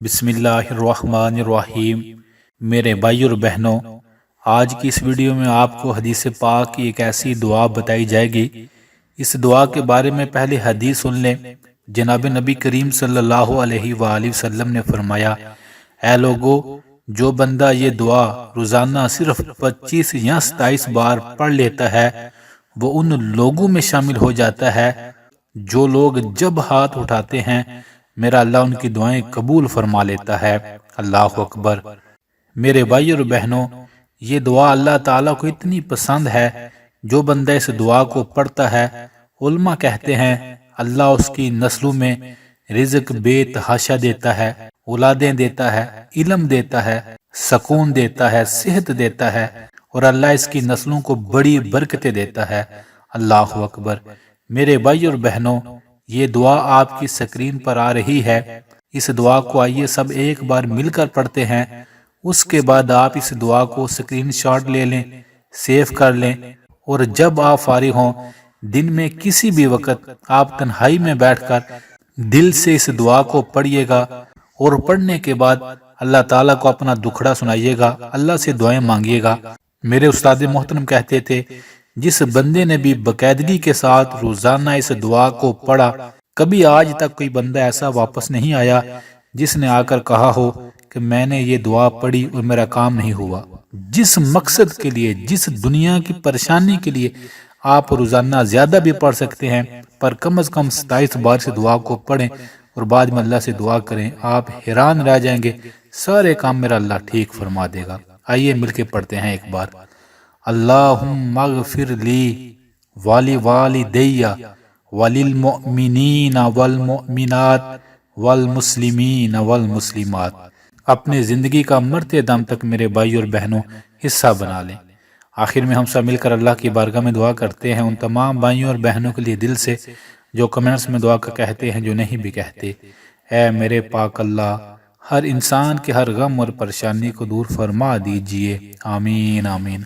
بسم اللہ الرحمن الرحیم۔ میرے بھائی اور بہنوں، آج کی اس ویڈیو میں آپ کو حدیث پاک کی ایک ایسی دعا بتائی جائے گی۔ اس دعا کے بارے میں پہلے حدیث سن لیں۔ جناب نبی کریم صلی اللہ علیہ وآلہ وسلم نے فرمایا، اے لوگو، جو بندہ یہ دعا روزانہ صرف 25 یا 27 بار پڑھ لیتا ہے وہ ان لوگوں میں شامل ہو جاتا ہے جو لوگ جب ہاتھ اٹھاتے ہیں میرا اللہ ان کی دعائیں قبول فرما لیتا ہے۔ اللہ اکبر۔ میرے بھائی اور بہنوں، یہ دعا اللہ تعالیٰ کو اتنی پسند ہے، جو بندہ اس دعا کو پڑھتا ہے، علماء کہتے ہیں اللہ اس کی نسلوں میں رزق بے تحاشا دیتا ہے، اولادیں دیتا ہے، علم دیتا ہے، سکون دیتا ہے، صحت دیتا ہے، اور اللہ اس کی نسلوں کو بڑی برکتیں دیتا ہے۔ اللہ اکبر۔ میرے بھائی اور بہنوں، یہ دعا آپ کی سکرین پر آ رہی ہے۔ اس دعا کو آئیے سب ایک بار مل کر پڑھتے ہیں۔ اس کے بعد آپ اس دعا کو سکرین شاٹ لے لیں، سیو کر لیں، اور جب آپ فارغ ہوں دن میں کسی بھی وقت آپ تنہائی میں بیٹھ کر دل سے اس دعا کو پڑھیے گا، اور پڑھنے کے بعد اللہ تعالیٰ کو اپنا دکھڑا سنائیے گا، اللہ سے دعائیں مانگیے گا۔ میرے استاد محترم کہتے تھے، جس بندے نے بھی باقاعدگی کے ساتھ روزانہ اس دعا کو پڑھا، کبھی آج تک کوئی بندہ ایسا واپس نہیں آیا جس نے آ کر کہا ہو کہ میں نے یہ دعا پڑھی اور میرا کام نہیں ہوا۔ جس مقصد کے لیے، جس دنیا کی پریشانی کے لیے آپ روزانہ زیادہ بھی پڑھ سکتے ہیں، پر کم از کم 27 بار سے دعا کو پڑھیں اور بعد میں اللہ سے دعا کریں، آپ حیران رہ جائیں گے، سارے کام میرا اللہ ٹھیک فرما دے گا۔ آئیے مل کے پڑھتے ہیں ایک بار۔ اللہم اغفر لی ولوالدی وللمؤمنین والمؤمنات والمسلمین والمسلمات۔ اپنے زندگی کا مرتے دم تک میرے بھائی اور بہنوں حصہ بنا لیں۔ آخر میں ہم سب مل کر اللہ کی بارگاہ میں دعا کرتے ہیں ان تمام بھائیوں اور بہنوں کے لیے دل سے جو کمنٹس میں دعا کا کہتے ہیں، جو نہیں بھی کہتے۔ اے میرے پاک اللہ، ہر انسان کے ہر غم اور پریشانی کو دور فرما دیجئے، آمین آمین۔